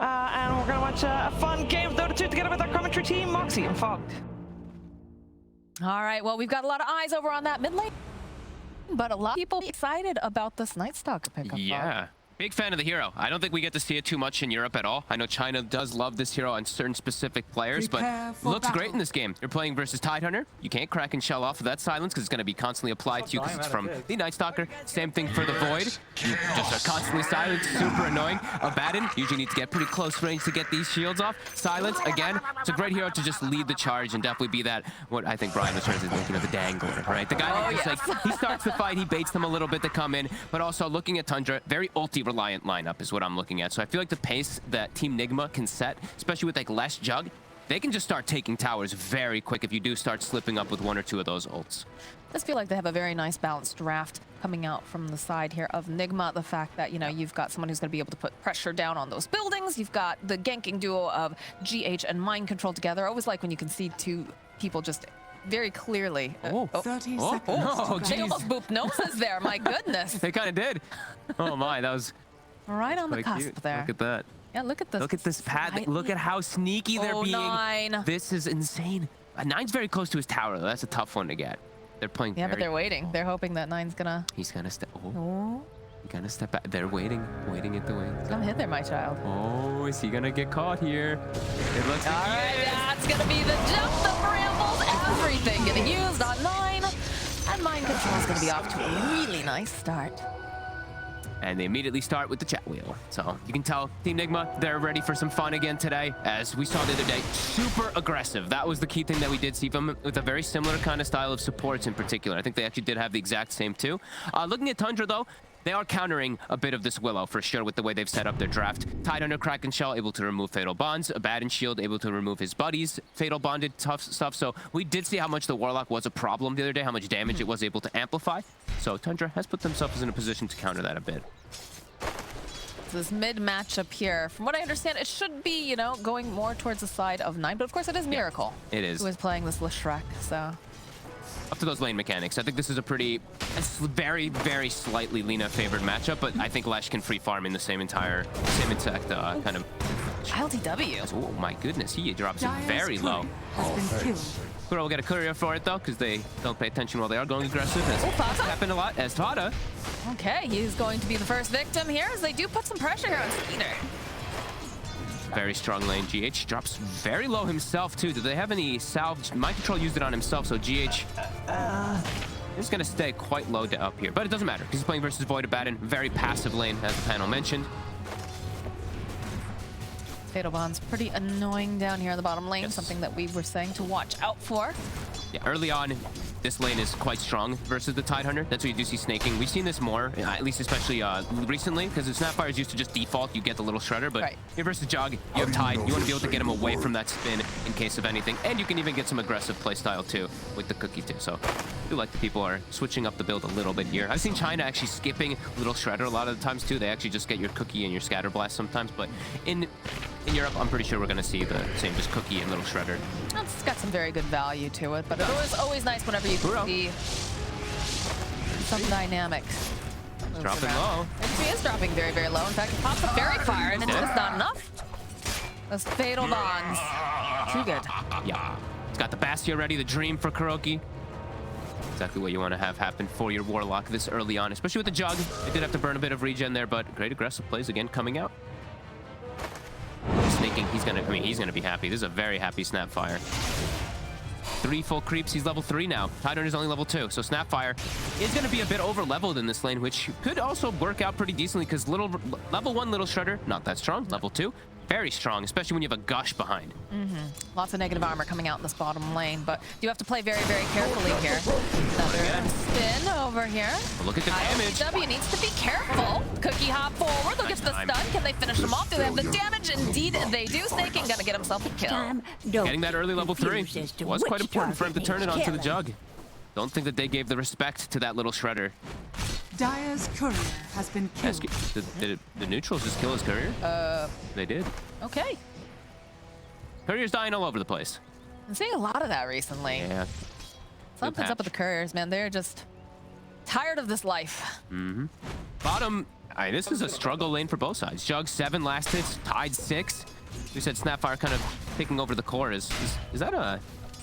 and we're gonna watch a fun game of Dota 2 together with our commentary team, Moxie and Fogged. All right, well, we've got a lot of eyes over on that mid lane, but a lot of people excited about this Night Stalker pickup. Yeah. Big fan of the hero. I don't think we get to see it too much in Europe at all. I know China does love this hero on certain specific players, but looks great in this game. You're playing versus Tidehunter. You can't crack and shell off of that silence because it's going to be constantly applied to you because it's from the Night Stalker. Same thing for the Void. You just are constantly silent, super annoying. Abaddon, usually need to get pretty close range to get these shields off. Silence, again, it's a great hero to just lead the charge and definitely be that, what I think Brian was thinking of, the dangler, right? The guy who's like, he starts the fight, he baits them a little bit to come in, but also looking at Tundra, very ulti reliant lineup is what I'm looking at. So I feel like the pace that Team NIGMA can set, especially with like less jug, they can just start taking towers very quick if you do start slipping up with one or two of those ults. I just feel like they have a very nice balanced draft coming out from the side here of NIGMA. The fact that, you know, you've got someone who's going to be able to put pressure down on those buildings. You've got the ganking duo of GH and Mind Control together. I always like when you can see two people just very clearly. 30 seconds. Oh, they almost booped noses there. My goodness. They kind of did. Oh my, that was right on the cusp cute. there. Look at that. Yeah, look at this. Look at this path. Look at how sneaky they're being. 9. This is insane. 9's very close to his tower, though. That's a tough one to get. They're playing. Yeah, but they're waiting. They're hoping that 9's gonna. He's gonna step. Oh. He's gonna step back. They're waiting in at the wings. Come hit there, my child. Oh, is he gonna get caught here? It looks like all right, that's gonna be the jump, the brambles, everything getting used on 9. And Mind Control is gonna be off to a really nice start. And they immediately start with the chat wheel. So you can tell Team NIGMA, they're ready for some fun again today. As we saw the other day, super aggressive. That was the key thing that we did see from them, with a very similar kind of style of supports in particular. I think they actually did have the exact same too. Looking at Tundra though, they are countering a bit of this Willow for sure with the way they've set up their draft. Tidehunter, Crack and Shell able to remove Fatal Bonds. Abaddon Shield able to remove his buddies. Fatal Bonded tough stuff. So we did see how much the Warlock was a problem the other day, how much damage it was able to amplify. So Tundra has put themselves in a position to counter that a bit. So this mid matchup here, from what I understand, it should be, you know, going more towards the side of 9. But of course it is Miracle. Yeah, it is. Who is playing this Leshrac, so. Up to those lane mechanics. I think this is a very, very slightly Lina favored matchup, but I think Lesh can free farm in the same exact kind of. LTW. Oh my goodness, he drops it very low. Kuro will get a courier for it though, because they don't pay attention while they are going aggressive. That's happened a lot. As Tada. Okay, he's going to be the first victim here, as they do put some pressure here on Skeeter. Very strong lane. GH drops very low himself too. Do they have any salvage? Mind Control used it on himself, so GH is going to stay quite low to up here. But it doesn't matter, because he's playing versus Void Abaddon. Very passive lane, as the panel mentioned. Fatal Bond's pretty annoying down here in the bottom lane, something that we were saying to watch out for. Yeah, early on, this lane is quite strong versus the Tidehunter. That's what you do see snaking. We've seen this more, at least especially recently, because the Snapfire is used to just default. You get the little shredder, but you're versus Jog, you have Tide. You want to be able to get him away from that spin in case of anything. And you can even get some aggressive playstyle too with the cookie too. So I feel like the people are switching up the build a little bit here. I've seen China actually skipping little shredder a lot of the times too. They actually just get your cookie and your scatter blast sometimes. But in Europe, I'm pretty sure we're going to see the same, just cookie and little shredder. It's got some very good value to it, but it was always nice whenever you can see some dynamic. Dropping low. He is dropping very, very low. In fact, he pops up Fairy Fire, and it's just not enough. Those Fatal Bonds. Too good. Yeah. It's got the Bastia ready, the Dream for Kuroki. Exactly what you want to have happen for your Warlock this early on, especially with the Jug. They did have to burn a bit of regen there, but great aggressive plays again coming out. Snaking, he's gonna be happy. This is a very happy Snapfire. 3 full creeps. He's level 3 now. Tidehunter is only level 2, so Snapfire is gonna be a bit over leveled in this lane, which could also work out pretty decently because level 1 little shredder, not that strong. Level 2, very strong, especially when you have a gush behind. Lots of negative armor coming out in this bottom lane, but you have to play very, very carefully here. Another spin over here. But look at the damage. W needs to be careful. Cookie hop forward. They'll get the stun. Can they finish them off? Do they have the damage? Indeed, they do. Snaking gonna get himself a kill. Getting that early level 3 was quite important for him to turn it onto the Jug. Don't think that they gave the respect to that little shredder. Dire's courier has been killed. Did the neutrals just kill his courier? They did. Okay. Courier's dying all over the place. I'm seeing a lot of that recently. Yeah. Something's up with the couriers, man. They're just tired of this life. Bottom, This is a struggle lane for both sides. Jug 7 last hits, tied 6. We said Snapfire kind of taking over the core. Is that a...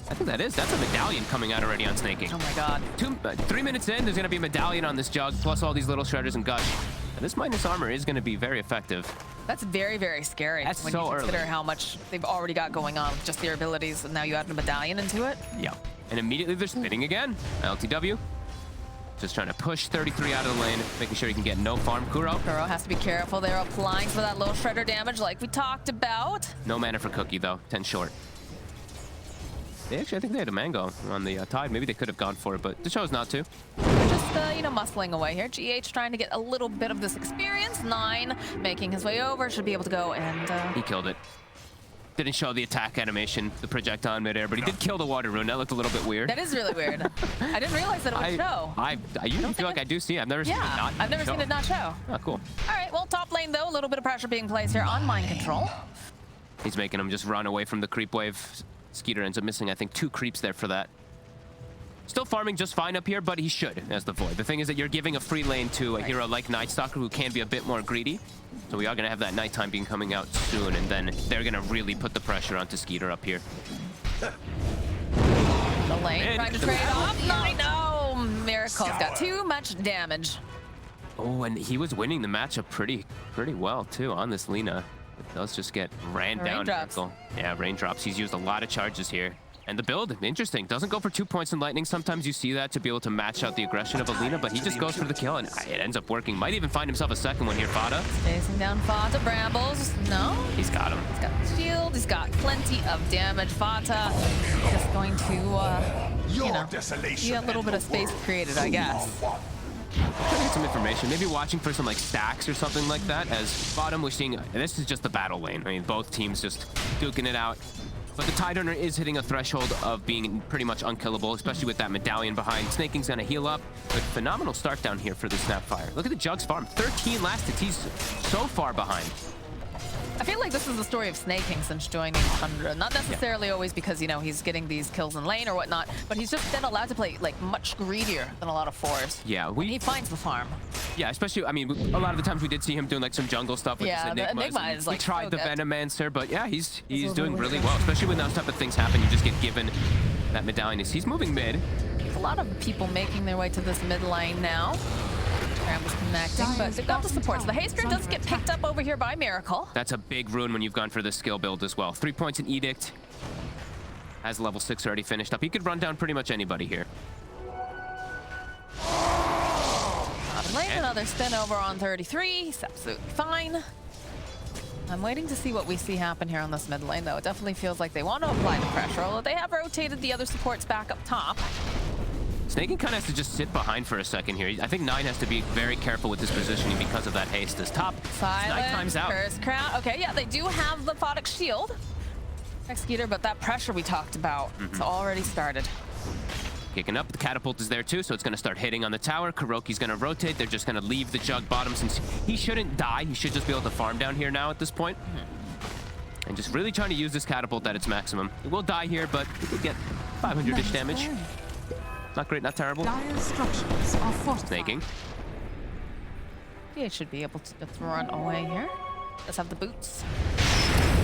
I think that is. That's a medallion coming out already on Snaking. Oh my god. 3 minutes in, there's going to be a medallion on this Jug, plus all these little shredders and gush. And this minus armor is going to be very effective. That's very, very scary. That's when so you consider early. how much they've already got going on with just their abilities, and now you add a medallion into it. Yeah. And immediately they're spinning again. LTW. Just trying to push 33 out of the lane, making sure he can get no farm. Kuro. Kuro has to be careful. They're applying for that little shredder damage like we talked about. No mana for Cookie, though. 10 short. I think they had a mango on the Tide. Maybe they could have gone for it, but they chose not to. Just, muscling away here. GH trying to get a little bit of this experience. 9 making his way over. Should be able to go and... He killed it. Didn't show the attack animation, the projectile in midair, but he did kill the water rune. That looked a little bit weird. That is really weird. I didn't realize that it would show. I usually feel like I do see it. I've never seen it not I've never seen it not show. Oh, cool. All right, well, top lane, though, a little bit of pressure being placed here on mind control. He's making him just run away from the creep wave. Skeeter ends up missing, I think, 2 creeps there for that. Still farming just fine up here, but he should as the Void. The thing is that you're giving a free lane to a hero like Nightstalker who can be a bit more greedy. So we are going to have that nighttime being coming out soon, and then they're going to really put the pressure onto Skeeter up here. The lane trying to trade off. I know. Miracle's got too much damage. Oh, and he was winning the matchup pretty well, too, on this Lina. It does just get ran down. Miracle. Yeah, raindrops. He's used a lot of charges here. And the build, interesting. Doesn't go for 2 points in lightning. Sometimes you see that to be able to match out the aggression of Alina, but he just goes for the kill, and it ends up working. Might even find himself a second one here, Fada. Chasing down Fata. Brambles. No. He's got him. He's got the shield. He's got plenty of damage. Fata just going to, see a little bit of space created, I guess. Trying to get some information. Maybe watching for some like stacks or something like that. As bottom, we're seeing, and this is just the battle lane. I mean, both teams just duking it out. But the Tidehunter is hitting a threshold of being pretty much unkillable, especially with that medallion behind. Snaking's gonna heal up. But phenomenal start down here for the Snapfire. Look at the Jug's farm. 13 last hits. He's so far behind. I feel like this is the story of Snaking since joining Tundra. Not necessarily always because, he's getting these kills in lane or whatnot, but he's just been allowed to play, like, much greedier than a lot of fours. Yeah, he finds the farm. Yeah, especially, I mean, a lot of the times we did see him doing, like, some jungle stuff with his Enigma is, like, we tried so the good. Venomancer, but yeah, he's doing really well, especially when those type of things happen. You just get given that medallion. He's moving mid. There's a lot of people making their way to this mid lane now. Was connecting, but they've got the support. So the Haster does get picked up over here by Miracle. That's a big rune when you've gone for this skill build as well. 3 points in Edict. Has level 6 already finished up. He could run down pretty much anybody here. Lane, another spin over on 33. He's absolutely fine. I'm waiting to see what we see happen here on this mid lane, though. It definitely feels like they want to apply the pressure, although they have rotated the other supports back up top. Snaking kind of has to just sit behind for a second here. I think 9 has to be very careful with this positioning because of that haste. As top, Silence, out. Curse Crown. Okay, yeah, they do have the Photic Shield. Executor, but that pressure we talked about, it's already started. Kicking up, the catapult is there too, so it's going to start hitting on the tower. Kuroki's going to rotate. They're just going to leave the Jug bottom since he shouldn't die. He should just be able to farm down here now at this point. And just really trying to use this catapult at its maximum. It will die here, but it could get 500-ish damage. Not great, not terrible. Snaking. He should be able to run away here. Does have the boots.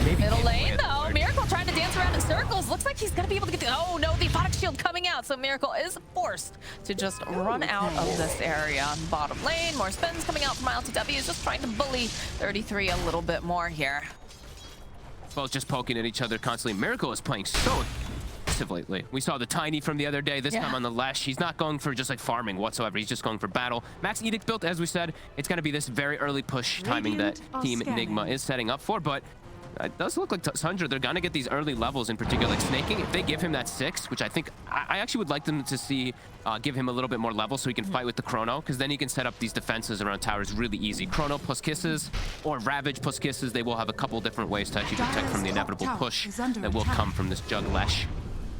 Maybe Middle lane, though. Miracle trying to dance around in circles. Looks like he's going to be able to get the... Oh, no, the Photic Shield coming out. So Miracle is forced to just run out of this area. Bottom lane, more spins coming out from LTW. He's just trying to bully 33 a little bit more here. Both just poking at each other constantly. Miracle is playing so aggressive lately. We saw the Tiny from the other day. This time on the Lash. He's not going for just like farming whatsoever. He's just going for battle. Max Edict built, as we said, it's going to be this very early push timing that Team Enigma is setting up for, but it does look like Tundra, they're going to get these early levels in particular. Like Snaking, if they give him that 6, which I think, I actually would like them to see, give him a little bit more level so he can fight with the Chrono, because then he can set up these defenses around towers really easy. Chrono plus Kisses, or Ravage plus Kisses, they will have a couple different ways to actually protect from the inevitable push that will come from this Jug Lesh.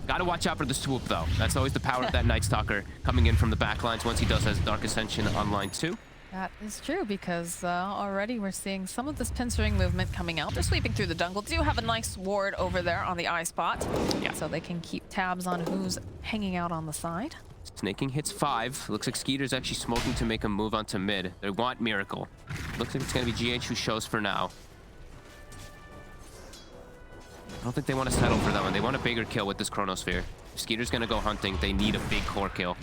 Gotta watch out for the swoop, though. That's always the power of that Night Stalker coming in from the backlines once he does has Dark Ascension online too. That is true, because already we're seeing some of this pincering movement coming out. They're sweeping through the jungle. Do have a nice ward over there on the eye spot, so they can keep tabs on who's hanging out on the side. Snaking hits 5. Looks like Skeeter's actually smoking to make a move onto mid. They want Miracle. Looks like it's going to be GH who shows for now. I don't think they want to settle for that one. They want a bigger kill with this Chronosphere. If Skeeter's going to go hunting, they need a big core kill.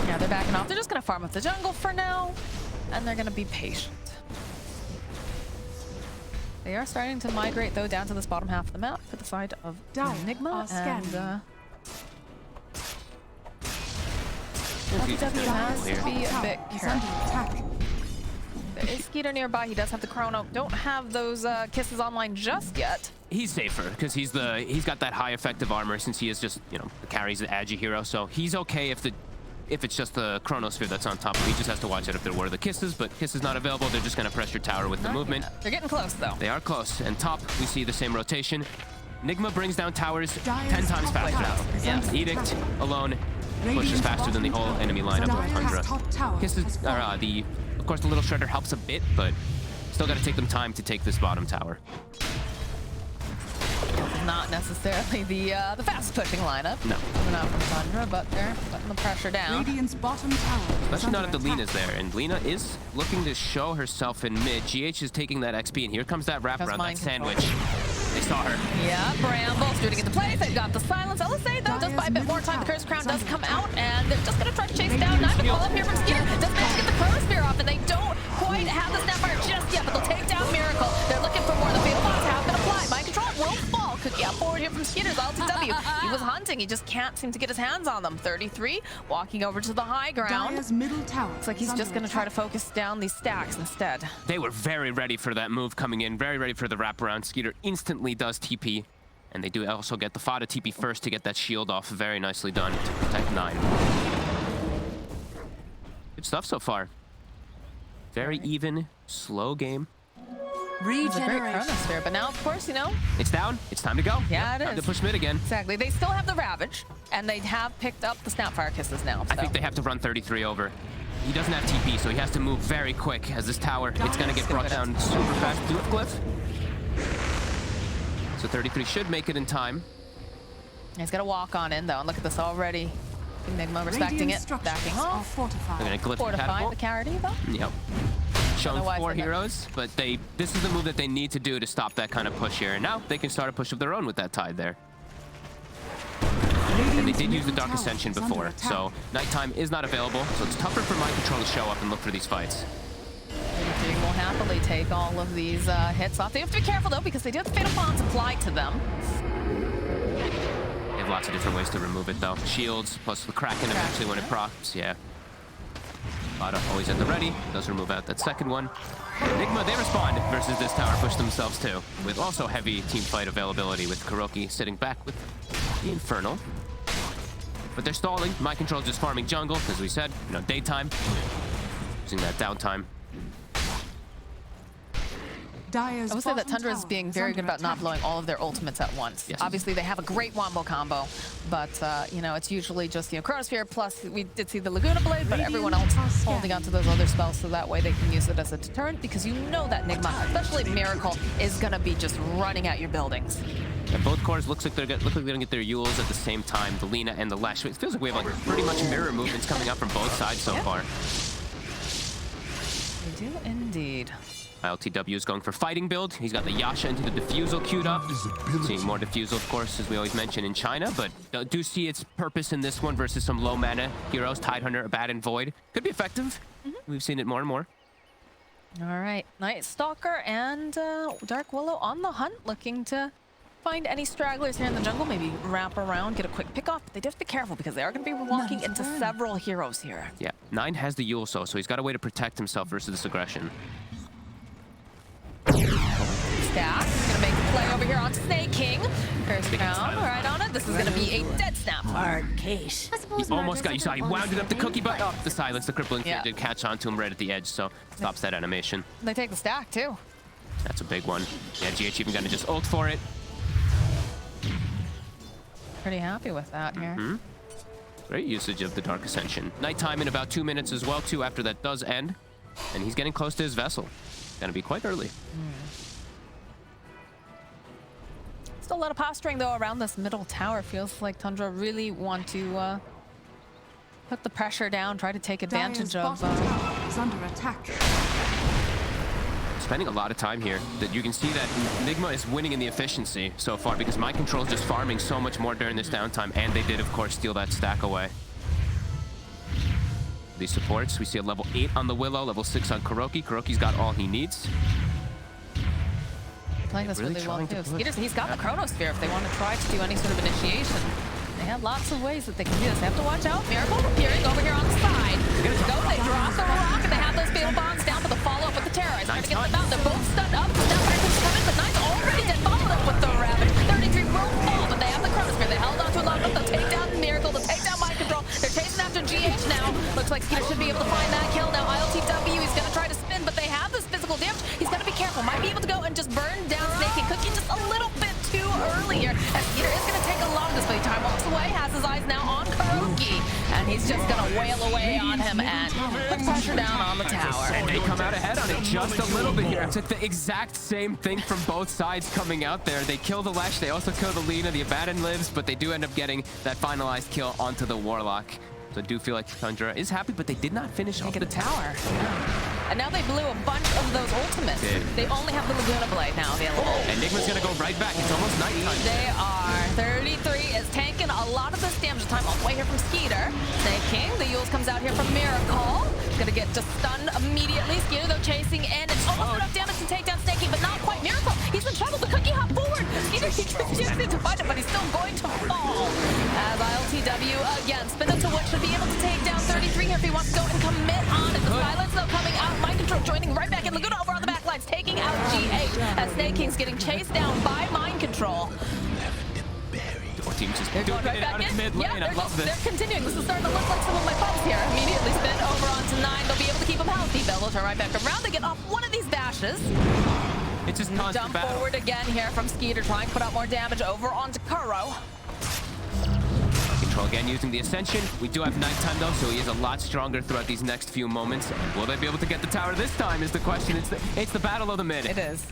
Yeah, they're backing off. They're just going to farm up the jungle for now, and they're going to be patient. They are starting to migrate, though, down to this bottom half of the map for the side of NIGMA, and DOTA2 has to be a bit careful. There is Skeeter nearby. He does have the Chrono. Don't have those kisses online just yet. He's safer because he's got that high effective armor since he is just, you know, carries the agi hero. So he's okay if it's just the Chronosphere that's on top of him. He just has to watch out if there were the kisses, but kisses not available. They're just gonna pressure tower with the movement. They're getting close though. They are close. And top, we see the same rotation. NIGMA brings down towers 10 times faster now. Yes. Edict alone pushes faster than the whole enemy lineup of Tundra. Kisses, of course, the little shredder helps a bit, but still got to take them time to take this bottom tower. Not necessarily the fast pushing lineup. No. Coming out from Tundra, but they're putting the pressure down. Radiant's bottom tower. Especially not if the Lena's there, and Lena is looking to show herself in mid. GH is taking that XP, and here comes that wraparound, that sandwich. They saw her. Yeah, Bramble shooting into place. They've got the silence. LSA, though, does buy a bit more time. The Curse Crown does come out, and they're just going to try to chase down Knife. Call up here from Skeeter. Does manage to get the Chronosphere off, and they don't quite have the Snapfire just yet, but they'll take down Miracle. They're looking for more. The Fatal Bots have been applied. Mind Control will fall. Cookie out forward here from Skeeter's LTW. He was hunting. He just can't seem to get his hands on them. 33, walking over to the high ground. Middle tower. Looks like he's just going to try to focus down these stacks instead. They were very ready for that move coming in, very ready for the wraparound. Skeeter instantly does TP, and they do also get the Fada TP first to get that shield off. Very nicely done to protect 9. Good stuff so far. Very even, slow game. It's a great Chronosphere, but now, of course, you know... It's down. It's time to go. Yeah, Time it is. to push mid again. Exactly. They still have the Ravage, and they have picked up the Snapfire Kisses now. So. I think they have to run 33 over. He doesn't have TP, so he has to move very quick as this tower, it's going to get brought down super fast. Do it, Glyph. So 33 should make it in time. He's got to walk on in, though, and look at this already. NIGMA respecting it, backing off. They're going to Glyph Fortify the Carity, though. Yep. Shown 4 heroes, but this is the move that they need to do to stop that kind of push here. And now they can start a push of their own with that tide there. And they did use the Dark Ascension before, so nighttime is not available, so it's tougher for Mind Control to show up and look for these fights. They will happily take all of these hits off. They have to be careful, though, because they do have the Fatal Bonds applied to them. They have lots of different ways to remove it, though. Shields, plus the Kraken eventually when it procs, yeah. Bada always at the ready, does remove out that second one. NIGMA, they respond versus this tower push themselves too, with also heavy team fight availability with Kuroki sitting back with the Infernal. But they're stalling. Mind Control just farming jungle, as we said, you know, daytime, using that downtime. I would say that Tundra is being very good about not blowing all of their ultimates at once. Yes. Obviously, they have a great wombo combo, but, you know, it's usually just, you know, Chronosphere, plus we did see the Laguna Blade, but everyone else holding on to those other spells so that way they can use it as a deterrent, because you know that NIGMA, especially Miracle, is going to be just running at your buildings. And both cores looks like they're gonna get their Yules at the same time, the Lena and the Lash. It feels like we have like pretty much mirror movements coming up from both sides so far. We do indeed. LTW is going for fighting build. He's got the Yasha into the Diffusal queued up. Seeing more Diffusal, of course, as we always mention in China, but do see its purpose in this one versus some low mana heroes. Tidehunter, Abaddon, Void. Could be effective. We've seen it more and more. All right, Night Stalker and Dark Willow on the hunt, looking to find any stragglers here in the jungle, maybe wrap around, get a quick pick off, but they do have to be careful because they are going to be walking into several heroes here. Yeah, 9 has the Yule so he's got a way to protect himself versus this aggression. Stack, gonna make a play over here on Snake King. Curse Crown, right on it. This is gonna be a dead snap. Hard case. He almost got, you saw, he wounded up the cookie, but oh, the silence, the crippling fear did catch onto him right at the edge, so stops that animation. They take the stack too. That's a big one. Yeah, GH even gonna just ult for it. Pretty happy with that here. Great usage of the Dark Ascension. Nighttime in about 2 minutes as well, too, after that does end. And he's getting close to his vessel. Gonna be quite early. Still a lot of posturing, though, around this middle tower. Feels like Tundra really want to Put the pressure down, try to take advantage Dire's of... bottom tower is under attack. Spending a lot of time here. That you can see that NIGMA is winning in the efficiency so far because Mind Control is just farming so much more during this downtime, and they did, of course, steal that stack away. These supports, we see a level 8 on the Willow, level 6 on Kuroki. Kuroki's got all he needs. Playing this really well too. push. He's got the Chronosphere if they want to try to do any sort of initiation. They have lots of ways that they can do this. They have to watch out. Miracle appearing over here on the side. They drop the rock, and they have those fatal bombs down for the follow-up with the terrorists. Trying to get them out. They're both stunned up. Now Brandon's coming, but Knight's already dead. Followed up with the Ravage. 33 will fall, but they have the Chronosphere. They held on to a lot of them. They'll take down Miracle. They'll take down Mind Control. They're chasing after GH now. Looks like Skeeter should be able to find that kill. Now ILTW, he's going to try to spin, but they have this physical damage. He's got to be careful. Might be able to go and just burn down Snake and Cookie just a little bit too early here. As Skeeter is going to take a long display. Time walks away, has his eyes now on Kuroki, and he's just going to wail away on him and put pressure down on the tower. And they come out ahead on it just a little bit here. It's like the exact same thing from both sides coming out there. They kill the Lesh, they also kill the Lina, the Abaddon lives, but they do end up getting that finalized kill onto the Warlock. So I do feel like Tundra is happy, but they did not finish off the tower. And now they blew a bunch of those ultimates. They only have the Laguna Blade now available. And Nigma's gonna go right back. It's almost nighttime. They are. 33 is tanking a lot of this damage time all the way here from Skeeter. Snake King, the Yules comes out here from Miracle. Gonna get just stunned immediately. Skeeter though chasing in. It's almost enough damage to take down Snake King, but not quite. Miracle, he's in trouble. The Cookie hop forward. Skeeter, he just needs to find it, but he's still going to fall. As ILTW again, spin up to what should be able to take down 33 here if he wants to go and commit on it. The silence though coming out. Mind Control joining right back in. Laguna over on the back lines, taking out GH as Snake King's getting chased down by Mind Control. Our team just They're going doing right it out back of in. mid lane. Yeah, I love this. they're continuing. This is starting to look like some of my pumps here. Immediately spin over onto 9. They'll be able to keep him healthy. Bell will turn right back around. They get off one of these dashes. It's just constant Jump battle. forward again here from Skeeter, trying to put out more damage over onto Kuro. Control again using the Ascension. We do have nighttime though, so he is a lot stronger throughout these next few moments. Will they be able to get the tower this time is the question. It's the battle of the mid. It is.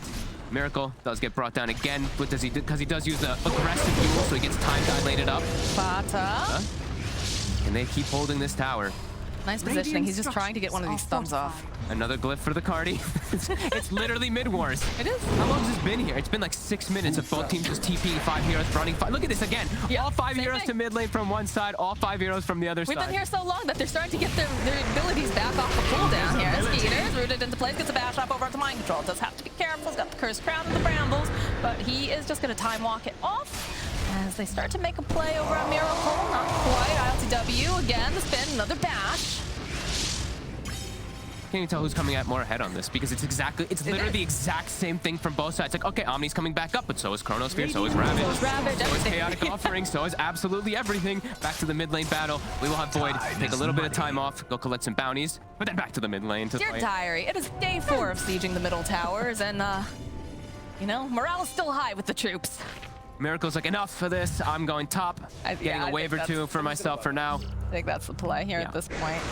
Miracle does get brought down again. What does he do? Because he does use the aggressive duel, so he gets time dilated up. Fata. And they keep holding this tower. Nice positioning. He's just trying to get one of these thumbs off. Another glyph for the Cardi. It's literally mid-wars. It is. How long has this been here? It's been like 6 minutes of both teams just TP, 5 heroes running. Look at this again. Yeah, all 5 same heroes thing. to mid lane from one side, all 5 heroes from the other We've side. been here so long that they're starting to get their abilities back off the cooldown here. Skeeter's rooted into place, gets a bash up over onto Mind Control. Does have to be careful. He's got the Cursed Crown and the Brambles, but he is just going to time walk it off as they start to make a play over on Miracle. Not quite. ILTW again, the spin, another bash. Can't even tell who's coming out more ahead on this because it's literally the exact same thing from both sides. Like, okay, Omni's coming back up, but so is Chronosphere, so is Ravage, so is Chaotic Offering, so is absolutely everything. Back to the mid lane battle. We will have Void take a little bit of time off, go collect some bounties, but then back to the mid lane to Dear fight. Diary, it is day 4 of sieging the middle towers, and you know, morale is still high with the troops. Miracle's like, enough for this. I'm going top. Getting a wave or two for myself for now. I think that's the play here at this point.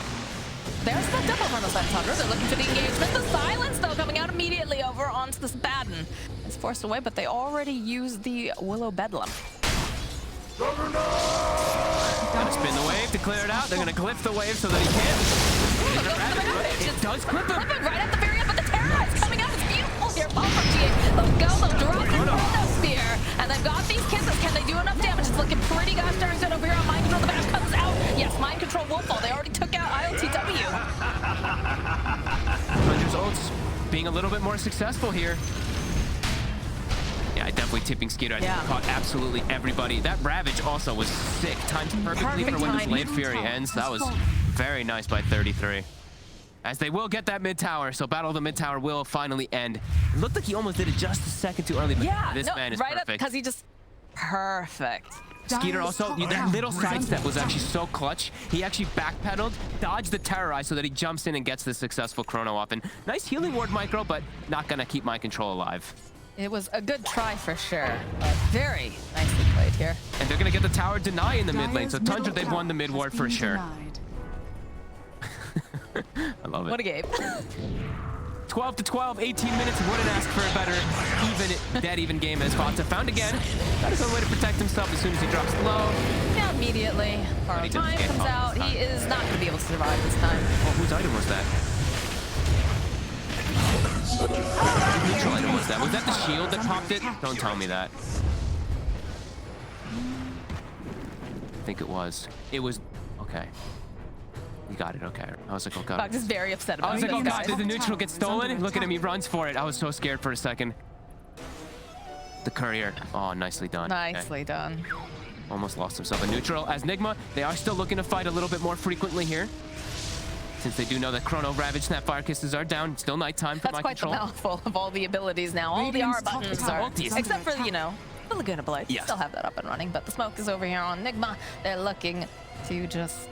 They're stuck up over on the side of Tundra. They're looking for the engagement. The silence, though, coming out immediately over onto this Baden. It's forced away, but they already used the Willow Bedlam. Gonna spin the wave to clear it out. They're gonna glyph the wave so that he can't. It does clip him. Right at the very end, but the terrorize coming out. It's beautiful here. Ball from GH. They'll go. They'll drop the Chronosphere. And they've got these kisses. Can they do enough damage? It's looking pretty gosh darn good over here on Mind Control. The bash comes out. Yes, Mind Control will fall. They already took out ILTW. Hunter's ults being a little bit more successful here. Yeah, definitely tipping Skeeter. I think he caught absolutely everybody. That Ravage also was sick. Timed perfectly for when the Blade Fury ends. That was very nice by 33. As they will get that mid tower, so Battle of the Mid Tower will finally end. It looked like he almost did it just a second too early, but this man is perfect. Because he just... Perfect. Skeeter also, that little sidestep was actually so clutch. He actually backpedaled, dodged the terrorize so that he jumps in and gets the successful chrono off. And nice healing ward micro, but not gonna keep Mind Control alive. It was a good try for sure. Very nicely played here. And they're gonna get the tower deny in the mid lane, so Tundra, they've won the mid ward for sure. I love it. What a game. 12 to 12, 18 minutes. Wouldn't ask for a better dead even game as Fata found again. Got his own way to protect himself as soon as he drops low. Now immediately. Borrowed he doesn't time get comes caught out. this time. He is not going to be able to survive this time. Oh, whose item was that? Whose neutral item was that? Was that the shield that popped it? Don't tell me that. I think it was. It was. Okay. You got it. Okay. I was like, oh god. Fox is very upset I about was like, this, oh god, guys. did the neutral get stolen? Look at him, he runs for it. I was so scared for a second. The courier. Oh, nicely done. Nicely Okay. done. Almost lost himself a neutral. As NIGMA, they are still looking to fight a little bit more frequently here. Since they do know that Chrono, Ravage, Snap, Fire Kisses are down. It's still nighttime for That's my quite control. the mouthful of all the abilities now. All the R buttons are, except for, you know, the Laguna Blight. Yes. Still have that up and running, but the smoke is over here on NIGMA. They're looking to just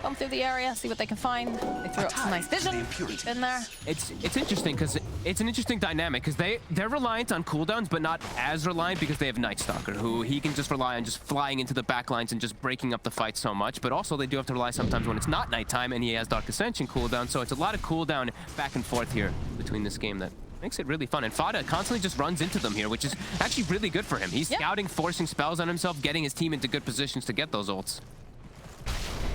come through the area, see what they can find. They threw up some nice vision in there. It's interesting because it's an interesting dynamic because they're reliant on cooldowns, but not as reliant because they have Night Stalker, who he can just rely on just flying into the back lines and just breaking up the fight so much. But also they do have to rely sometimes when it's not nighttime and he has Dark Ascension cooldown. So it's a lot of cooldown back and forth here between this game that makes it really fun. And Fada constantly just runs into them here, which is actually really good for him. He's scouting, forcing spells on himself, getting his team into good positions to get those ults.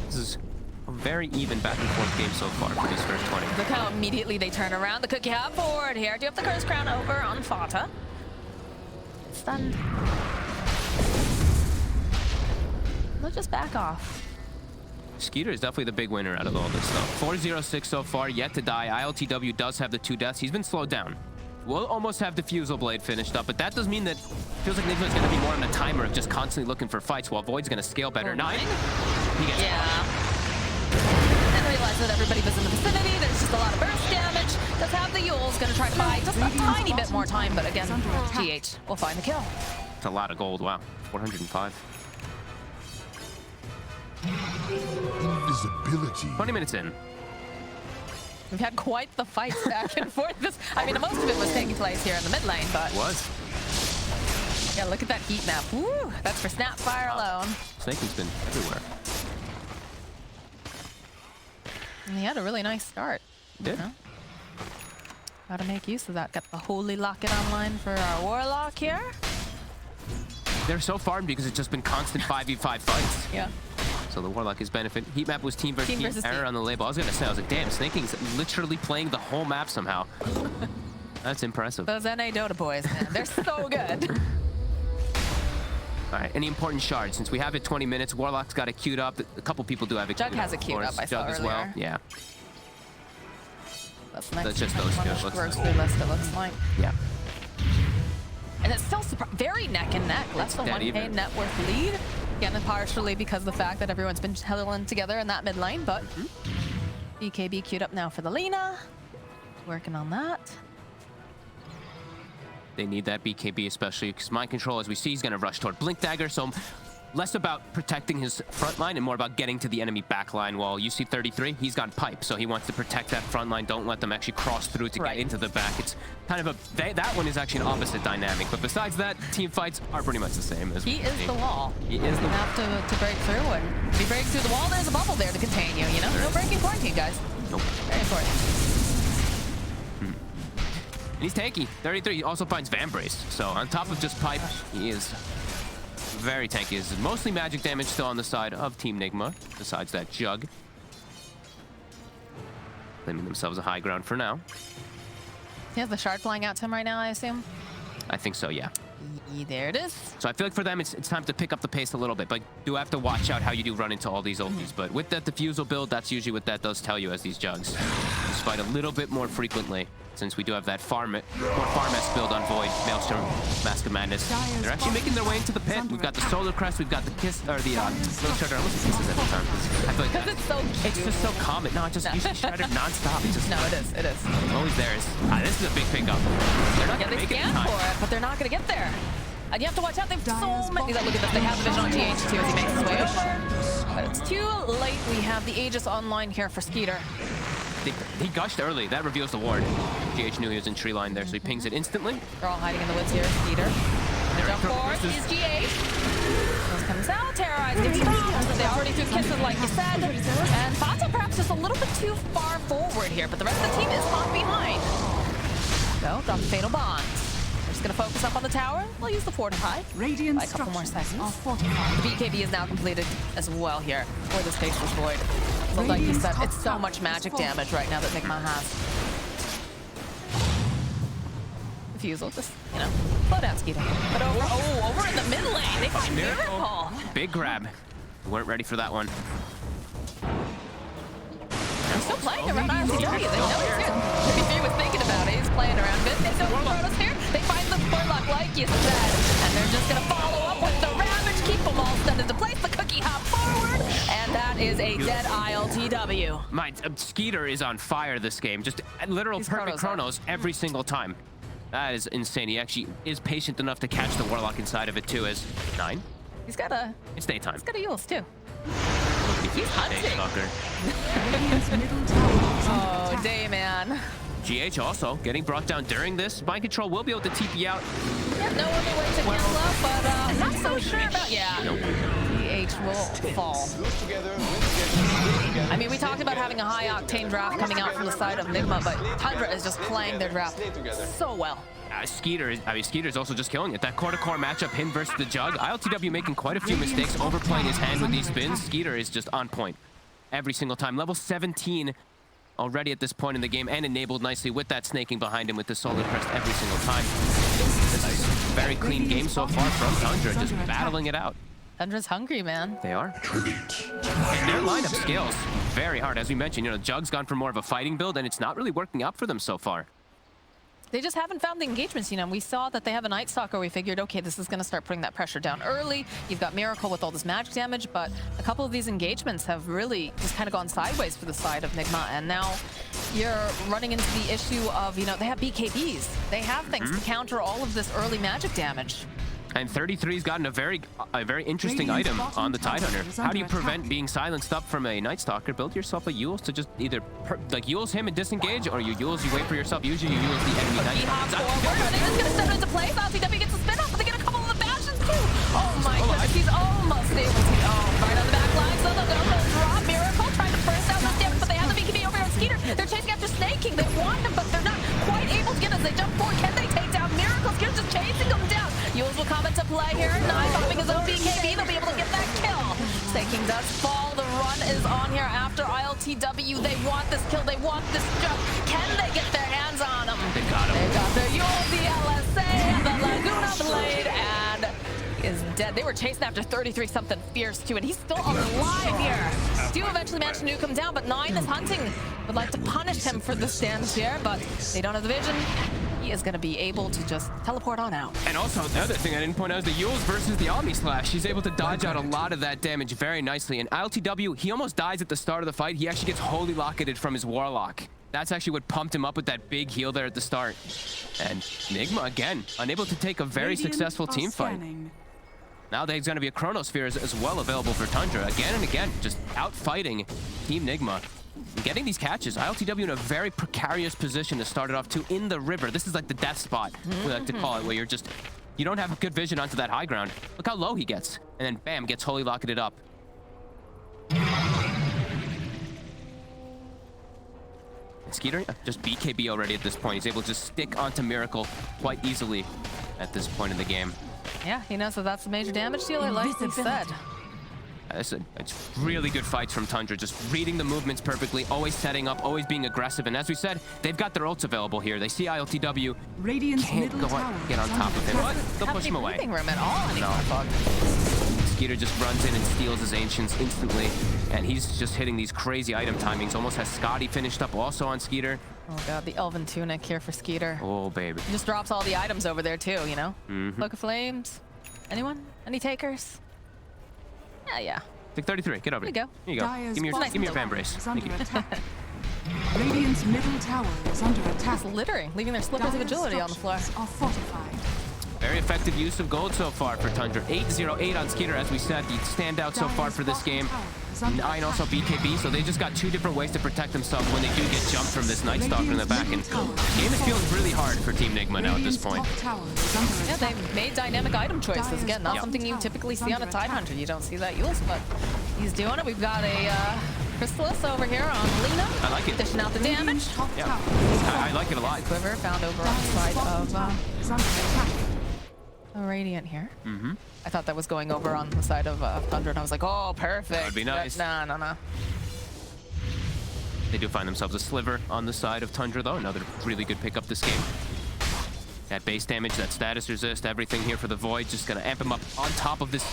This is a very even back and forth game so far for these first 20. Look how immediately they turn around. The cookie hop forward here. Do you have the Curse Crown over on Fata? Stunned. They'll just back off. Skeeter is definitely the big winner out of all this stuff. 406 so far, yet to die. ILTW does have the 2 deaths. He's been slowed down. We'll almost have the Fusel Blade finished up, but that does mean that feels like Nigma's going to be more on a timer of just constantly looking for fights while Void's going to scale better. 9? He gets Didn't realize that everybody was in the vicinity. There's just a lot of burst damage. Does have the Yule's going to try to buy just a tiny bit more time, but again, GH will find the kill. It's a lot of gold. Wow. 405. Invisibility. 20 minutes in. We've had quite the fights back and forth. I mean, most of it was taking place here in the mid lane, but... It was. Yeah, look at that heat map. Woo! That's for Snapfire alone. Snaking's been everywhere. And he had a really nice start. Did? You know? Gotta make use of that. Got the Holy Locket online for our Warlock here. They're so farmed because it's just been constant 5v5 fights. Yeah. So the Warlock is benefit. Heat map was team versus team. versus Error team. on the label. I was going to say, I was like, damn, Snaking's literally playing the whole map somehow. That's impressive. Those NA Dota boys, man. They're so good. All right, any important shards? Since we have it 20 minutes, Warlock's got it queued up. A couple people do have it Jug queued up. has it queued of course. up, I saw Jug as well. earlier. Yeah. That's nice. That's just those two, it looks Grocery like. list, it looks like. Yeah. And it's still very neck and neck. Less than dead 1K even. net worth lead. Again, partially because of the fact that everyone's been huddling together in that mid lane, but BKB queued up now for the Lina. Working on that. They need that BKB, especially because Mind Control, as we see, he's going to rush toward Blink Dagger. So less about protecting his front line and more about getting to the enemy back line. While UC33, he's got Pipe, so he wants to protect that front line. Don't let them actually cross through to get into the back. It's kind of a... that one is actually an opposite dynamic. But besides that, team fights are pretty much the same. As He is the wall. He is the You have to break through, and if you break through the wall, there's a bubble there to contain you, you know? No breaking quarantine, guys. Nope. Very important. And he's tanky. 33 he also finds Vambrace. So on top of just Pipe, he is very tanky. Is mostly magic damage still on the side of Team Nigma, besides that Jug. Claiming themselves a high ground for now. He has the shard flying out to him right now, I assume? I think so, yeah. There it is. So I feel like for them, it's time to pick up the pace a little bit, but do have to watch out how you do run into all these ultis. But with that diffusal build, that's usually what that does tell you as these Jugs. Just fight a little bit more frequently, since we do have that more farm-esque build on Void, Maelstrom, Mask of Madness. They're actually making their way into the pit. We've got the Solar Crest, we've got the Kiss, or the Little Shredder. I almost Kisses every time. I feel like Because it's so cute. it's just so common. No, it's just usually Shredder non-stop. It's just No, it is. It is. always there. This is a big pickup. They're not Yeah, gonna they make it in scan time. for it, but they're not going to get there. And you have to watch out. They've so many. Look at this. They have the vision on GH too as he makes his way over. But it's too late. We have the Aegis online here for Skeeter. He gushed early. That reveals the ward. GH knew he was in tree line there, so he pings it instantly. They're all hiding in the woods here. Skeeter. Jump forward. He's GH. Those comes out. Terrorize. Gets stopped. They already threw kisses, like you said. And Fata perhaps just a little bit too far forward here, but the rest of the team is not behind. Go. Drop Fatal Bonds. Just gonna focus up on the tower. We'll use the fortify Radiant by a couple more structures seconds. are fortified. The BKB is now completed as well here, for the Spaceless Void. So like you said, it's so much magic damage right now that NIGMA has. Refusal, just, you know, slow down, Skeeter. But over in the mid lane, they find Miracle. Big grab. We weren't ready for that one. They're still playing around ILTW. They know it's good. He was thinking about it. He's playing around it. They don't Chronos here. They find the Warlock like you said. And they're just going to follow up with the Ravage. Keep them all stunned into place. The cookie hop forward. And that is a dead ILTW. My Skeeter is on fire this game. Just literal perfect Chronos every single time. That is insane. He actually is patient enough to catch the Warlock inside of it too as 9. He's got a... It's daytime. He's got a Yules too. He's hunting. Radiant's middle tower is under Oh, attack. day man. GH also getting brought down during this. Mind Control will be able to TP out. Yeah, no other way to cancel up, but I'm not so sure about... Yeah. GH will fall. I mean, we talked about having a high-octane draft coming out from the side of NIGMA, but Tundra is just playing their draft so well. Skeeter's also just killing it. That core-to-core matchup, him versus the Jug. ILTW making quite a few mistakes, overplaying his hand with these spins. Skeeter is just on point every single time. Level 17 already at this point in the game, and enabled nicely with that snaking behind him with the Solar Crest every single time. Nice. Very clean game so far from Tundra, just battling it out. Tundra's hungry, man. They are. And their lineup scales very hard. As we mentioned, you know, Jug's gone for more of a fighting build, and it's not really working out for them so far. They just haven't found the engagements, you know. We saw that they have a Night Stalker. We figured, okay, this is going to start putting that pressure down early. You've got Miracle with all this magic damage, but a couple of these engagements have really just kind of gone sideways for the side of NIGMA. And now you're running into the issue of, you know, they have BKBs. They have things to counter all of this early magic damage. And 33's gotten a very interesting item on the Tidehunter. How do you prevent being silenced up from a Night Stalker? Build yourself a Yules to just either Yules him and disengage, or you Yules, you wait for yourself. Usually you Yules the enemy Night Stalker. They're just gonna step into place. LTW gets a spin off, but they get a couple of the bastions too. Oh my goodness, he's almost able to. Oh, right on the back line. So they'll go drop Miracle, trying to burst out this damage, but they have the BKB over here on Skeeter. They're chasing after Snaking. They want him, but they're not quite able to get as they jump forward. Can they take down Miracle? Skeeter's just chasing them down. Yules will come into play here. Nine popping his own BKB. They'll be able to get that kill. Snaking does fall. The run is on here after ILTW. They want this kill. They want this jump. Can they get their hands on him? They got him. They got the Yules, the LSA, and the Laguna Blade, and he is dead. They were chasing after 33 something fierce too, and he's still alive here. Do eventually manage to nuke him down, but Nine is hunting. Would like to punish him for the stands here, but they don't have the vision. He is going to be able to just teleport on out. And also, the other thing I didn't point out is the Yules versus the Omni Slash. He's able to dodge out a lot of that damage very nicely. And ILTW, he almost dies at the start of the fight. He actually gets holy locketed from his Warlock. That's actually what pumped him up with that big heal there at the start. And NIGMA, again, unable to take a very successful team fight. Now there's going to be a Chronosphere as well available for Tundra. Again and again, just out-fighting Team NIGMA. And getting these catches, ILTW in a very precarious position to start it off too in the river. This is like the death spot, we like to call it, where you don't have good vision onto that high ground. Look how low he gets. And then bam, gets holy locketed up. And Skeeter, just BKB already at this point. He's able to just stick onto Miracle quite easily at this point in the game. Yeah, you know, so that's the major damage dealer, like we said. It's really good fights from Tundra, just reading the movements perfectly, always setting up, always being aggressive. And as we said, they've got their ults available here. They see ILTW, can't go get on top of him, but they'll push him away. Room at all No. Skeeter just runs in and steals his Ancients instantly, and he's just hitting these crazy item timings. Almost has Scotty finished up also on Skeeter. Oh god, the Elven Tunic here for Skeeter. Oh, baby. He just drops all the items over there too, you know? Cloak of Flames. Anyone? Any takers? Yeah. Take 33, get over Here you go. Here you go. Give me your fan brace. Thank you. Radiant's middle tower is under attack. Just littering, leaving their slippers of agility on the floor. Are fortified. Very effective use of gold so far for Tundra. 808 on Skeeter, as we said, the standout so far for this game. 9 also BKB, so they just got 2 different ways to protect themselves when they do get jumped from this Night Stalker in the back. And the game is feeling really hard for Team NIGMA now at this point. Yeah, they've made dynamic item choices. Again, not something you typically see on a Tidehunter. You don't see that Yules, but he's doing it. We've got a Chrysalis over here on Lena. I like it. Dishing out the damage. Radiant's top Yeah. tower is under I like it a lot. Quiver found over on the Dire's side bottom of tower is under attack. Radiant here. I thought that was going over on the side of Tundra, and I was like, oh, perfect. That would be nice. No. They do find themselves a sliver on the side of Tundra, though. Another really good pickup this game. That base damage, that status resist, everything here for the Void, just gonna amp him up on top of this.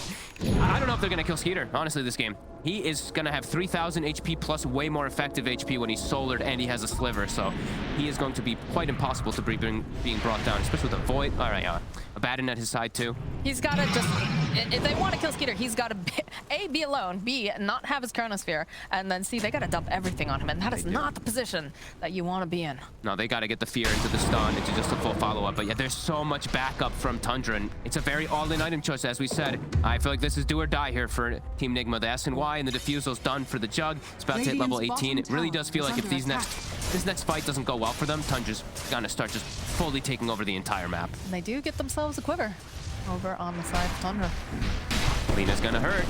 I don't know if they're gonna kill Skeeter, honestly, this game. He is gonna have 3,000 HP plus way more effective HP when he's solared and he has a sliver, so he is going to be quite impossible to be being brought down, especially with a Void. All right, Abaddon at his side too. He's got to just, if they want to kill Skeeter, he's got to, A, be alone, B, not have his Chronosphere, and then C, they got to dump everything on him, and that is not the position that you want to be in. No, they got to get the fear into the stun, into just a full follow-up. But yeah, there's so much backup from Tundra, and it's a very all-in item choice, as we said. I feel like this is do or die here for Team Nigma. The SNY and the Diffusal's done for the Jug. It's about to hit level 18. It really does feel like if this next fight doesn't go well for them, Tundra's gonna start just fully taking over the entire map. And they do get themselves a quiver over on the side of Tundra. Lena's gonna hurt.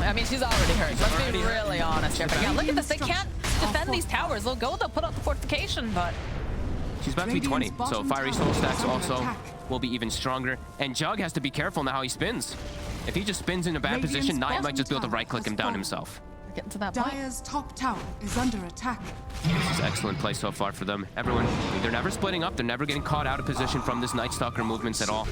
I mean, she's already hurt. Let's be already hurt. really honest here. But yeah, look at this. They can't defend these towers. They'll go, they'll put up the fortification, but She's about to be 20, so Fiery Soul stacks also will be even stronger. And Jug has to be careful now how he spins. If he just spins in a bad position, Knight might just be able to right-click him down himself. we're getting to that point. Dire's top tower is under attack. This is excellent play so far for them. Everyone, they're never splitting up. They're never getting caught out of position from this Night Stalker movements at all.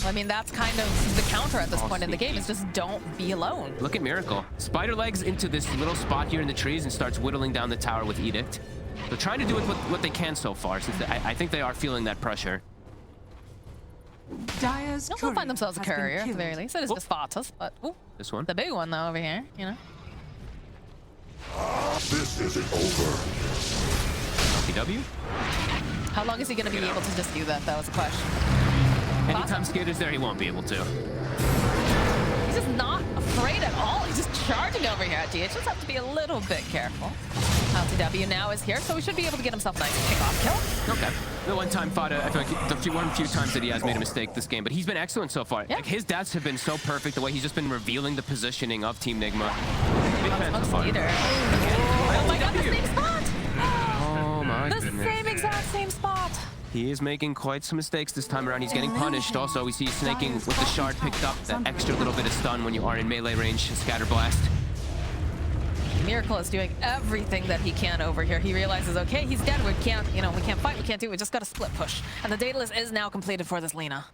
I mean, that's kind of the counter at this point in the game, is just don't be alone. Look at Miracle. Spider legs into this little spot here in the trees and starts whittling down the tower with Edict. They're trying to do it with what they can so far, since I think they are feeling that pressure. Dire's They'll find themselves a courier at the very least. It is just Fatas, but ooh, This one. the big one though over here, you know. This isn't over. PW? How long is he going to be able to just do that? That was a question. Anytime Skater's there, he won't be able to. He's just not afraid at all. He's just charging over here at GH. Just have to be a little bit careful. LTW now is here, so he should be able to get himself a nice kickoff kill. Okay. The one time Fada, I feel like the few times that he has made a mistake this game, but he's been excellent so far. Yeah. Like his deaths have been so perfect, the way he's just been revealing the positioning of Team Nigma. Big fan so far. Oh my god, the same spot! Oh my The goodness. same exact same spot. He is making quite some mistakes this time around. He's getting punished. Also, we see snaking with the shard picked up, that extra little bit of stun when you are in melee range. Scatter blast. Miracle is doing everything that he can over here. He realizes, okay, he's dead. We can't, we can't fight. We can't do it. We just got to split push. And the Daedalus is now completed for this Lena.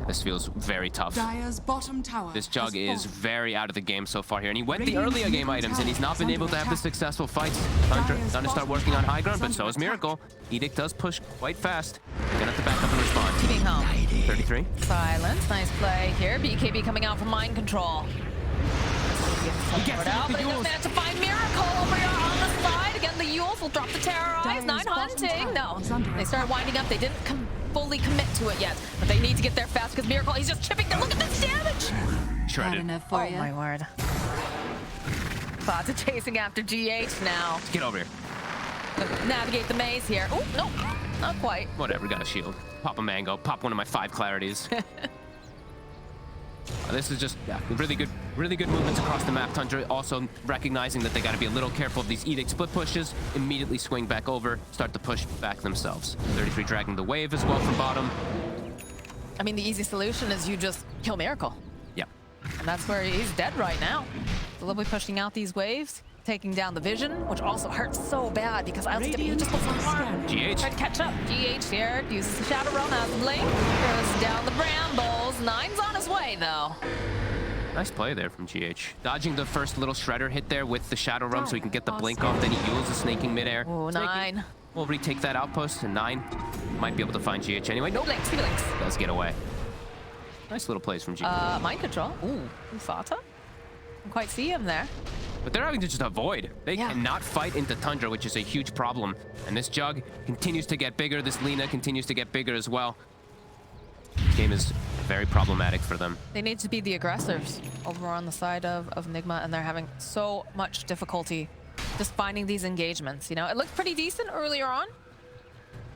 This feels very tough. Dire's bottom tower. This Jug is fallen. very out of the game so far here, and he went the Radiant's earlier game middle items, and he's not been tower able is to have the under successful fights. Tundra Dire's gonna start bottom working on tower high ground, is but so under is attack. Miracle. Edict does push quite fast. They're gonna have to back up and respond. Keeping home. 33. Silence. Nice play here. BKB coming out from mind control. He gets it Out, with but the he does Yules. manage to find Miracle over here on the side. Again, the Yules will drop the terrorize. Dire's 9 bottom hunting. tower No. is under They start attack. winding up. They didn't fully commit to it yet, but they need to get there fast because Miracle, he's just chipping them. Look at this damage. Shredded. Oh my word. Fata chasing after GH now. Get over here. Navigate the maze here. Oh, no, not quite. Whatever, got a shield. Pop a mango. Pop one of my 5 clarities. This is just really good movements across the map. Tundra also recognizing that they got to be a little careful of these Edict split pushes. Immediately swing back over, start to push back themselves. 33 dragging the wave as well from bottom. I mean, the easy solution is you just kill Miracle. Yeah. And that's where he's dead right now. So they'll be pushing out these waves, taking down the vision, which also hurts so bad because LTW just puts some harm. GH. Try to catch up. GH here uses the Shadow Realm as the blink. Goes down the brambles. 9's on his way, though. Nice play there from GH. Dodging the first little shredder hit there with the Shadow Realm so he can get the blink off. Then he Yules the snaking midair. Ooh, 9. We'll retake that outpost, and 9 might be able to find GH anyway. Nope. Blinks, he blinks. Does get away. Nice little plays from GH. Mind control. Ooh, Fata. Can't quite see him there. But they're having to just avoid. They Yeah. cannot fight into Tundra, which is a huge problem. And this Jug continues to get bigger. This Lena continues to get bigger as well. This game is very problematic for them. They need to be the aggressors over on the side of Nigma, and they're having so much difficulty just finding these engagements. It looked pretty decent earlier on.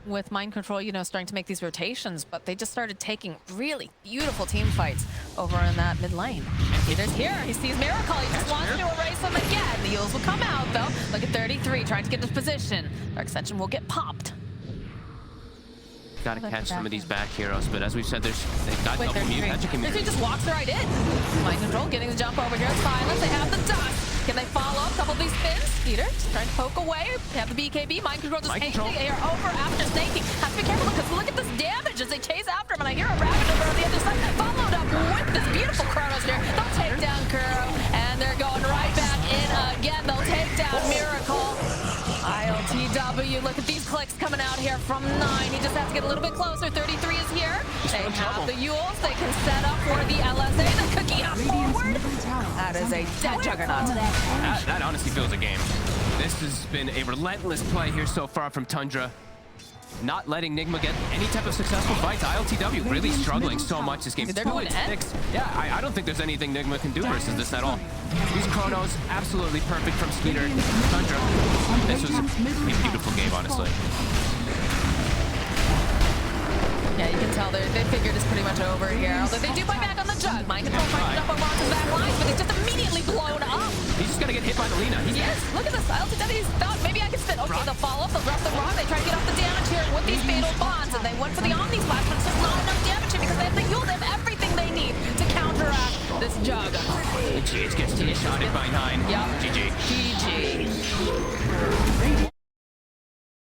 with mind control, you know, starting to make these rotations, but they just started taking really beautiful team fights over in that mid lane. And Peter's here. He sees Miracle. He just wants to erase him again. The Eels will come out, though. Look at 33, trying to get into position. Dark Ascension will get popped. Gotta catch some of these back heroes, but as we've said, they've got double mute magic. He just walks right in. Mind control, getting the jump over here. Silence, they have the dust. Can they follow up a couple of these spins? Peter just trying to poke away. They have the BKB. Mind control just hanging here over after snaking. Have to be careful because look at this damage as they chase after him. And I hear a rabbit over on the other side. Followed up with this beautiful Chronos here. They'll take down Kuro, and they're going right back in again. They'll take down Miracle. ILTW, look at these clicks coming out here from 9. He just has to get a little bit closer. 33 is here. They have the Yules. They can set up for the LSA. The cookie up forward. That is a dead juggernaut. That honestly feels a game. This has been a relentless play here so far from Tundra. Not letting Nigma get any type of successful fights. ILTW really struggling so much this game. They're going to end. Yeah, I don't think there's anything Nigma can do versus this at all. These Chronos, absolutely perfect from Skeeter. Tundra, this was a beautiful game, honestly. Yeah, you can tell they figured it's pretty much over here. Although they do buy back on the jug. Mind control trying to jump over onto the back lines, but it's just immediately blown up. He's just gonna get hit by the Lina. Yes, look at this. ILTW thought maybe I can spin. Okay, they'll follow up. They'll drop the rock. They try to get off the damage here with these fatal bonds, and they went for the Omni Splash, but it's just not enough damage here because they have the Yule. They have everything they need to counteract this jug. GH gets two-shotted by 9. Yep. GG. GG.